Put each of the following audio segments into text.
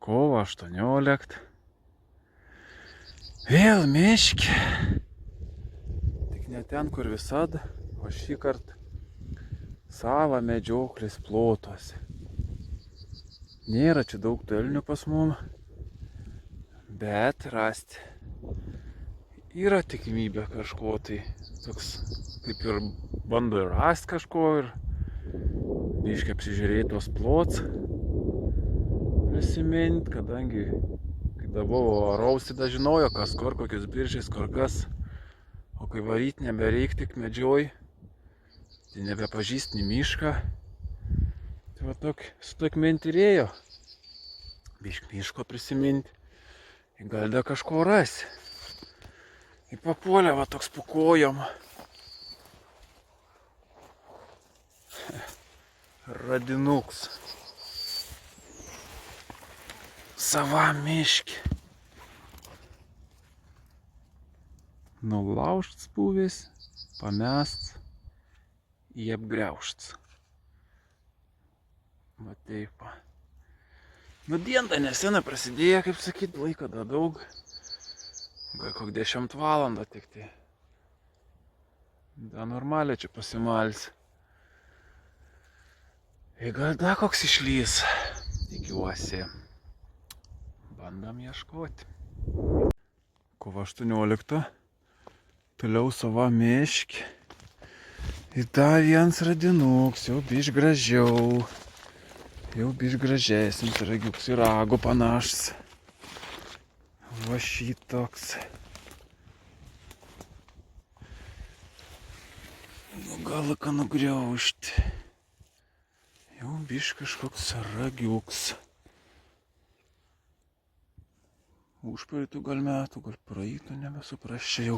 Kovo 18. Vėl miške. Tik ne ten, kur visada, o šį kartą savo medžioklės plotuose. Nėra čia daug tų elnių pas mum, bet rasti yra tikimybė kažko tai. Toks kaip ir bando ir rasti kažko ir biškai apsižiūrėti tos plots. Prisimint, kadangi kada buvo rausti, žinojo, kas kur, kokius biržės, kur kas. O kai varyt nebereik, tik medžioj, tai nebepažįstni mišką. Tai va su tokia mintirėjo. Bišk miško prisiminti. Gal dar kažko rasi. Ir papuolė va toks po kojom. Radinuks. Savam miške. Nulaužts buvęs, pamests, į apgriaužts. Va taip. Nu diena nesena prasidėjo, kaip sakyt, laiko da daug. Gal kok 10 valandą tik tai. Da normaliai čia pasimals. Ir gal da koks išlys, tikiuosi. Bandam ieškoti. Kovo 18. Toliau sava miške. Ir dar vienas radinuks, jau biš gražiau. Jau biš gražesnis ragiuks ir rago panašus. Va šitoks. Nu gal ką nugriaužti. Jau biš kažkoks ragiuks. Užpraeitų gal metų, gal praeitų, nebesuprasčiau.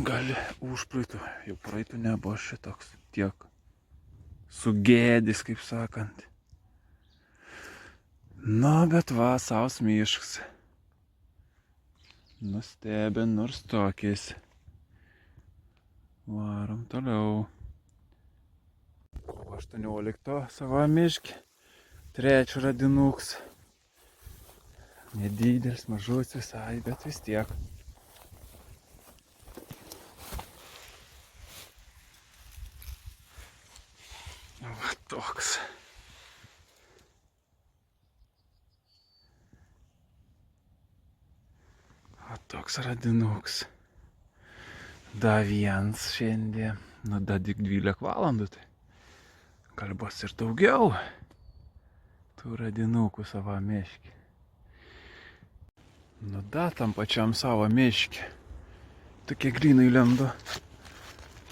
Gali užpraeitų, jau praeitų nebuvo šitoks tiek sugėdis, kaip sakant. Na, bet va, savas miškas. Nustebin, nors tokiais. Varom toliau. Kovo 18 sava miške. Trečias radinuks. Nedidelis, mažus visai, bet vis tiek. Va toks. Va toks radinuks. Da vienas šiandien. Nu, da tik 12 valandų. Tai gal bus ir daugiau. Tų radinukų savo miške. Nu da, tam pačiam savo miške. Tokie grynai lenda.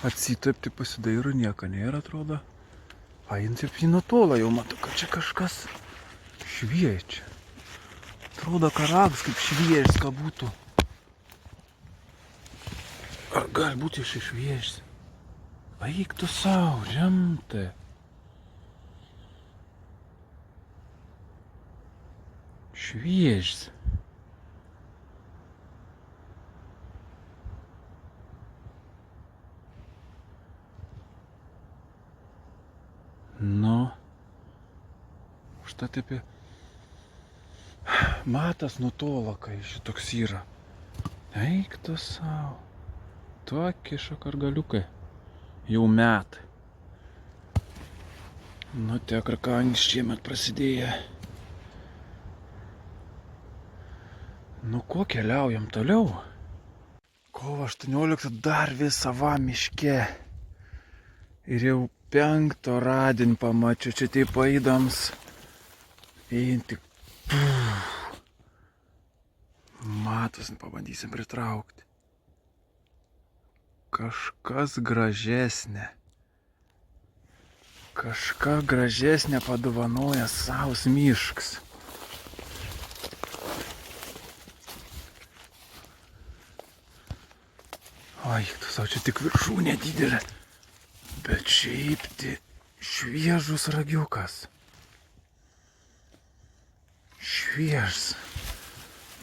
Atsitapti pasidairo, nieko nėra, atrodo. Jin taip jį nutola, jau matau, kad čia kažkas šviečia. Atrodo, karagas kaip šviežis, ką būtų. Ar gali būti šviežis? Eik tu sau, rimtai. Šviežis. Nu. Štai taip. Matas nutolo, kai šitoks yra. Eik tu sau. Tokie šakargaliukai. Jau metai. Nu, tiek ir ką šiemet prasidėjo. Nu ko, keliaujam toliau. Kovo 18 dar vis savam miške. Ir jau 5 radinį pamačiau, čia taip eidams. Einti. Matos, pabandysim pritraukti. Kažkas gražesnė. Kažką gražesnė padovanoja savas miškas. Ai, tu savo, čia tik viršūnė didelė. Bet šiaip tai šviežus ragiukas. Šviežas.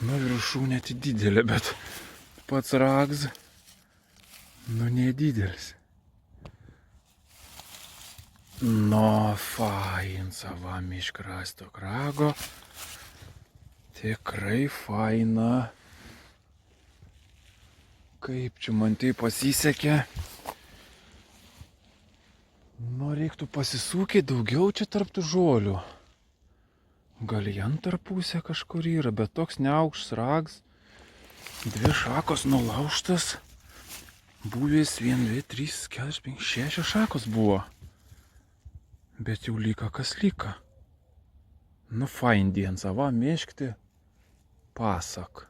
Nu, viršūnė tai didelė, bet pats ragas, nu, nedidelis. Nu, fain savam iškrasto krago. Tikrai faina. Kaip čia man tai pasisekė. Nu, reiktų pasisūkti daugiau čia tarp tų žolių. Gal į antrą pusę kažkur yra, bet toks neaukštas ragas. 2 šakos nulaužtas. Buvęs 1, 2, 3, 4, 5, 6 šakos buvo. Bet jau lyka kas lyka. Nu, fain dien sava mėškti. Pasak.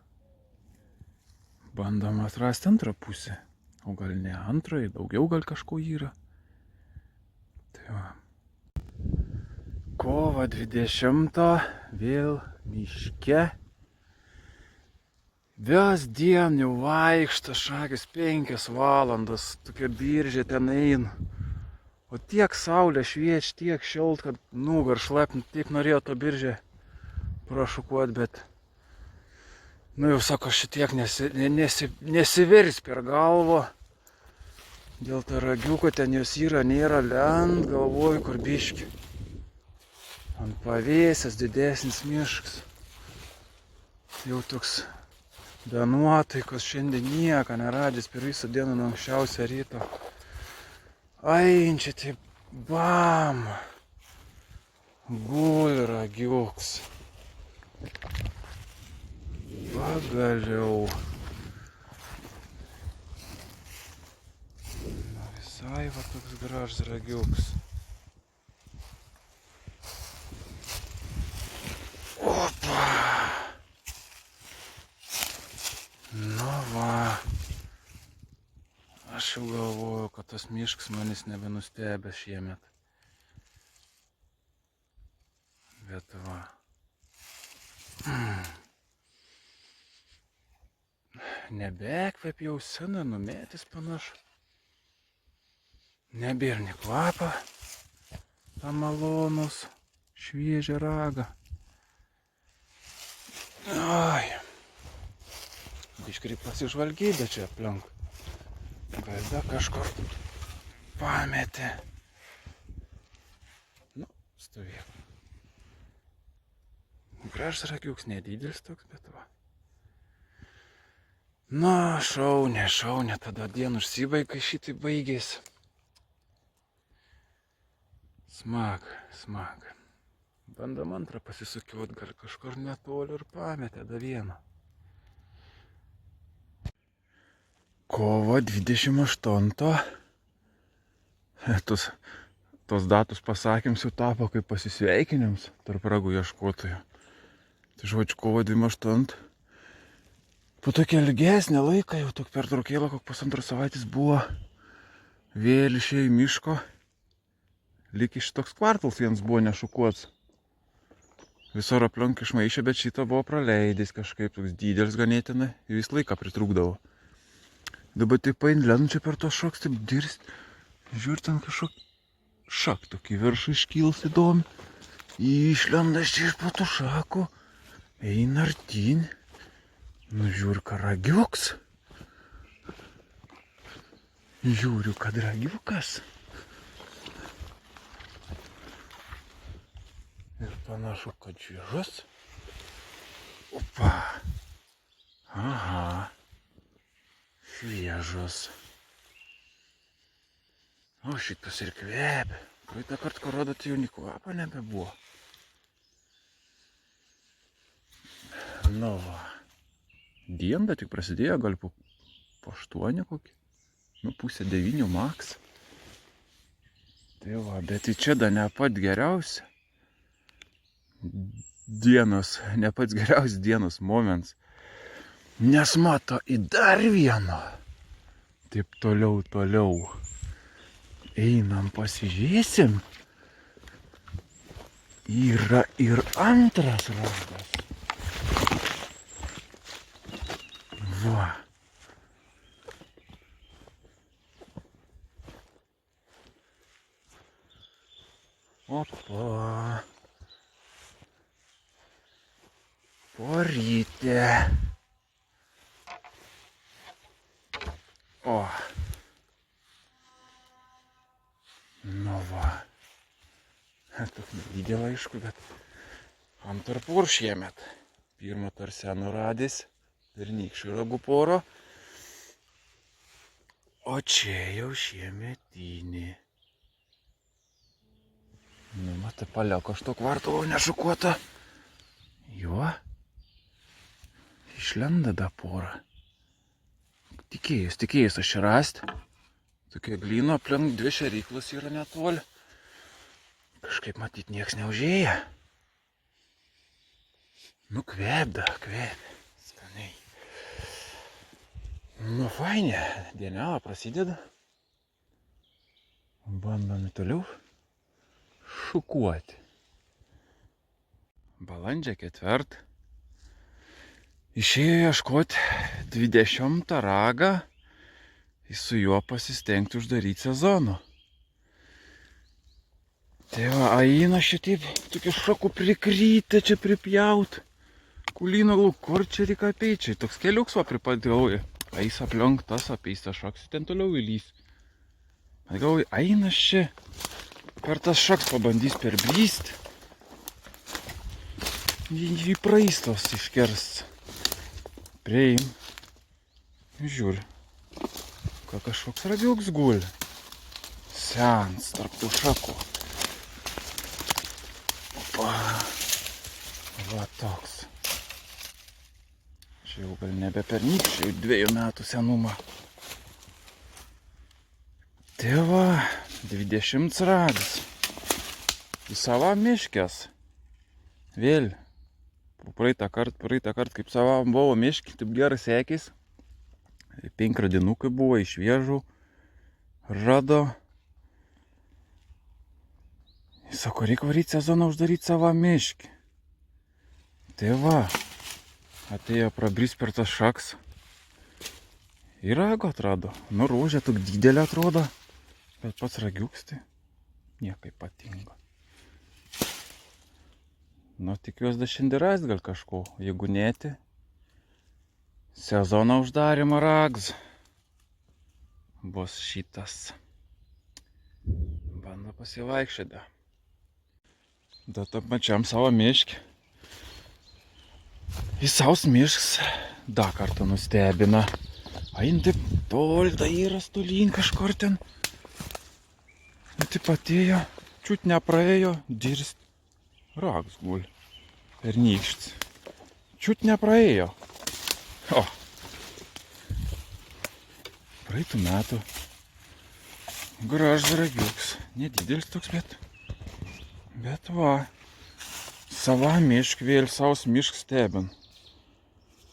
Bandom atrasti antrą pusę. O gal ne antrąjį, daugiau gal kažko yra. Tai va. Kovo 20 vėl miške. Vis dien jau vaikšta šakis 5 valandas. Tokia biržė ten eina. O tiek saulė šviečia, tiek šilta, kad nugar šlapint, tiek norėjo to biržę prašukuot, bet nu jau sako, šitiek nesivirs per galvą. Dėl to ragiuko ten jos yra, nėra lent, galvoju, kur biški. Ant pavėsės didesnis miškas. Jau toks be nuotaikos, šiandien nieko neradęs per visą dieną nuo anksčiausio ryto. Ai, čia taip bam. Guli ragiuks. Pagaliau. Na, visai va toks gražus ragiuks. Opa. Nu va. Aš jau galvoju, kad tas miškas manis nebenustebęs šiemet. Bet va. Nebekvep jau sena, numėtis panašu. Nebėr ne kvapą. Ta malonus, šviežia raga. Ai. Biškri pasižvalgybė čia aplink. Gal da kažkur pametė. Nu, stovėk. Gražus ragiuks, nedidelis toks, bet va. Na, šaunė, tada diena užsibaiga, šitai baigėsi. Smag. Bandom antrą pasisukiuot, gal kažkur netoli ir pametė da vieną. Kovo 28. Tos datos pasakyms jau tapo kaip pasisveikinims tarp ragų ieškotojų. Tai žodžiu, kovo 28. Po tokį ilgesnį laiką, jau tok pertraukėlą, kok 1,5 savaitės buvo, vėl išėjo į miško. Lyg iš toks kvartals vienas buvo nešukuots. Visur aplink išmaišė, bet šitą buvo praleidęs kažkaip, toks didelis ganėtinai, ir vis laiką pritrūkdavo. Dabar taip painlenu čia per tos šoks, taip dirst. Žiūrėt, ten kažkok šak tokį viršų iškils įdomi. Išlenda čia iš po tų šakų. Eina artyn. Nu žiūriu, kad ragiuks. Žiūriu, kad ragiukas. Ir panašu, kad žiežas. Opa. Aha. Šviežas. O šitas ir kvepia. Praeitą kartą, kai rodot, jau ni kvapą nebebuvo. Nu va. Diena tik prasidėjo, gal po 8 kokį. Nu, pusę 9 maks. Tai va, bet į čia da ne pat geriausia. Ne pats geriausias dienos moments. Nes mato į dar vieną. Taip toliau. Einam pasižiūrėsim. Yra ir antras ragas. Va. Opa. Porytė. O. Nu va. Toks nedidelė aišku, bet antrą porą šiemet. Pirmą per senų radęs, pernykščių ragų porą. O čia jau šiemetinį. Nu, matai, palieko aš to kvartalo nešukuotą. Jo. Išlenda da porą. Tikėjus aš čia rasti. Tokie glyno aplink 2 šeryklos yra netoli. Kažkaip matyt nieks neužėja. Nu kvepda. Skaniai. Nu fainė, dienelą prasideda. Bandome toliau šukuoti. Balandžio 4. Išėjo ieškoti 20 ragą ir su juo pasistengti uždaryti sezoną. Tai va, eina šitaip, tokių šakų prikrytę čia pripjaut. Kulino lauk, kur čia reikia apeičiai, toks keliuks va pripadėlauja. Eis aplink tas apeis tas šaks, ten toliau įlys. Bet galvoju, eina čia, per tas šaks pabandys perbrysti. Jį praeistos iškersts. Prieim. Žiūri. Ką kažkoks ragiuks guli. Sens tarp tų šakų. Opa. Va toks. Čia jau gal nebe pernykščiai, 2 metų senumą. Tai va, 20 ragas. Į savo miškės. Vėl. Praeitą kart, kaip savam buvo miški, taip gerai sekės. 5 radinukai buvo iš viežų. Rado. Jis sako, reikia varyti sezoną uždaryti savo miškį. Tai va, atėjo prabrys per tas šaks. Ir rago atrado. Nu, rožė tok didelė atrodo. Bet pats ragiuks tai niekai patinga. Nu, tikiuosi da šiandien rast gal kažko. Jeigu nėti, sezono uždarimo rags bus šitas. Bando pasivaikščioti. Da tam pačiam savo miškį. Į saus mišks dar kartą nustebina. Ain taip tolda yra stolyn kažkur ten. Nu, taip atėjo, čiut nepraėjo, dirst. Ragas guli. Pernykštis. Čiut nepraėjo. O. Praeitų metų. Gražus ragiuks. Nedidelis toks, bet va. Sava mišk vėl, saus mišk stebin.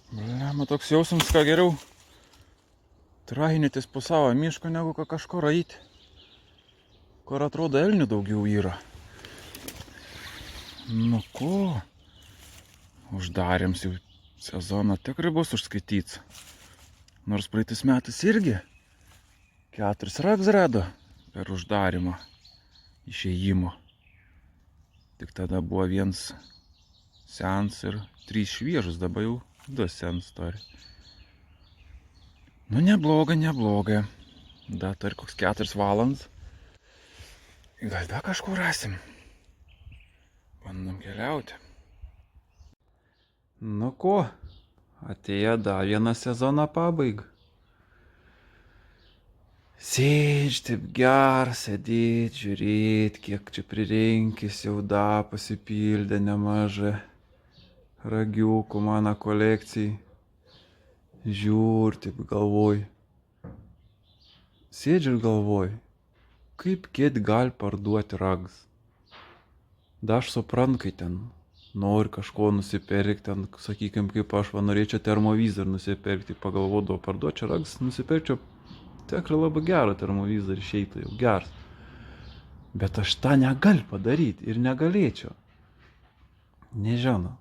Blema, toks jausmas, ką geriau trainytis po savo miško, negu kažko raiti. Kur atrodo elnių daugiau yra. Nu ko, uždarėm jau sezoną, tikrai bus užskaityts. Nors praeitais metais irgi 4 rags rado per uždarimą išėjimo. Tik tada buvo 1 sens ir 3 šviežus, dabar jau 2 sens turi. Nu nebloga. Da turi koks 4 valandas. Gal da kažkur rasim. Bandom keliauti. Nu ko, atėjo dar vieną sezoną pabaigą. Sėdži taip ger, sėdėt, žiūrėt, kiek čia pririnkis, jau da pasipildė nemažai ragiukų mano kolekcijai. Žiūr, taip galvoj. Sėdži ir galvoj, kaip kit gali parduoti ragas. Da aš suprant, kai ten nori kažko nusipirkti, ten, sakykim, kaip aš norėčiau termovizorių nusipirkti, pagalvodavo, parduočiau ragas, nusipirkčiau tikrai labai gerą termovizorių, išeitų jau geras. Bet aš tą negaliu padaryti ir negalėčiau. Nežinau,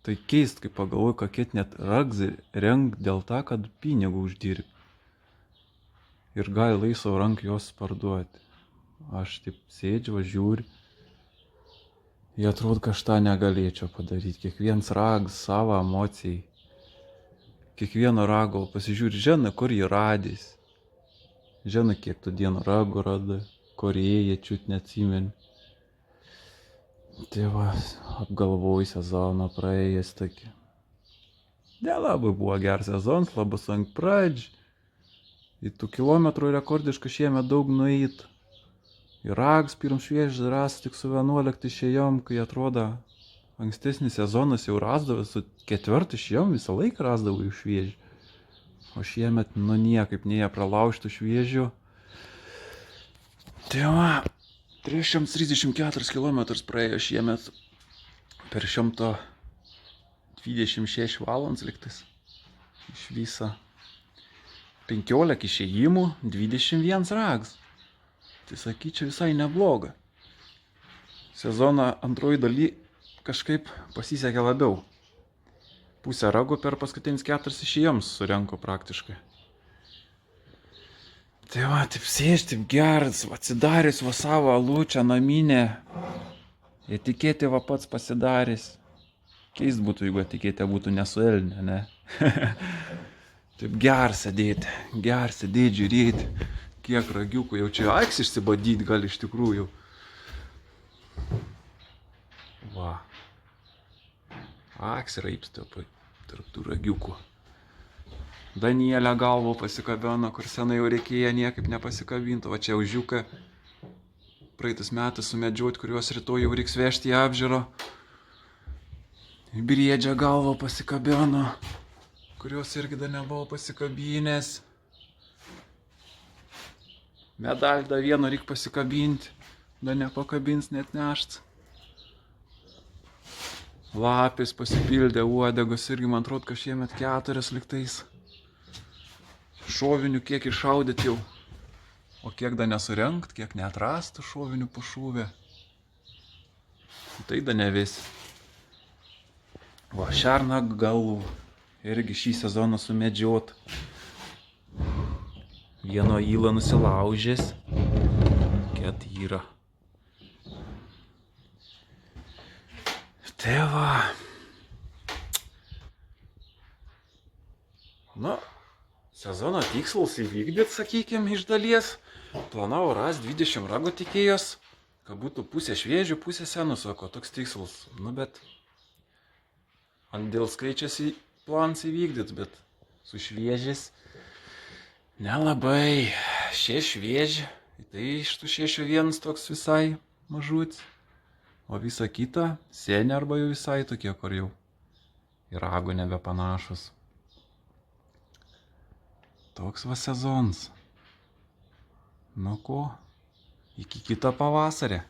tai keist, kai pagalvoju, kad net ragas renk dėl to, kad pinigų uždirbi. Ir gali laisvo rank jos parduoti. Aš taip sėdžiu, žiūriu. Jie atrodo, kad aš tą negalėčiau padaryti. Kiekvienas ragas savo emocijai. Kiekvieno rago pasižiūri, žinai, kur jį radys. Žinai, kiek tu dienų rago radai, kur jie čiut neatsimeni. Tai va, apgalvoju sezoną praėjęs tokį. Nelabai buvo geras sezonas, labai sunk pradžiai. Į tų kilometrų rekordiškai šiemet daug nueit. Ir rags pirm šviežį ras tik su 11 išėjom, kai atrodo ankstesnis sezonas jau rasdavo, su 4 išėjom visą laiką rasdavo jų šviežį. O šiemet nu niekaip nepralaužtų šviežių. Tai va, 334 km praėjo šiemet per 126 valandas liktais. Iš viso 15 išėjimų, 21 rags. Tai sakyčiau visai nebloga. Sezoną antroji daly kažkaip pasisekė labiau. Pusę ragų per paskutinius 4 išėjimus surenko praktiškai. Tai va, taip sėsti, taip geras, atsidarius va savo alučią naminę. Etiketė va pats pasidarys. Keist būtų, jeigu etiketė būtų nesu elnė, ne? Taip geras sėdėti, žiūrėti, kiek ragiukų jau čia aiks išsibadyti gali iš tikrųjų. Va. Aks raipsta tarp tų ragiukų. Danielę galvo pasikabino, kur senai jau reikėjo niekaip nepasikabinti. Va čia aužiuką praeitus metus sumedžioti, kuriuos rytoj jau reiks vežti į apžiūrą. Briedžią galvo pasikabino, kuriuos irgi dar nebuvo pasikabinęs. Medalį dar vieną reik pasikabinti, dar nepakabins net nešts. Lapės pasipildė, uodegos irgi man atrodo, kad šiemet 4 liktais. Šovinių kiek iššaudyt jau, o kiek dar nesurengt, kiek neatrastų šovinių pašūvė. Tai dar nevis. Va, šerną galvų irgi šį sezoną sumedžiot. Vieno įlą nusilaužęs, ket yra. Tai va. Nu, sezono tikslas įvykdyt, sakykim, iš dalies. Planavo ras 20 ragų tikėjos, kad būtų pusė šviežių, pusė senų, sako, toks tikslas. Nu, bet ant dėl skaičias plans įvykdyt, bet su šviežis nelabai. Šie švieži, tai iš tų 6 vienas toks visai mažutis. O visa kita seni arba jau visai tokie, kur jau į ragų nebepanašus. Toks va sezonas. Nu ko, iki kito pavasario.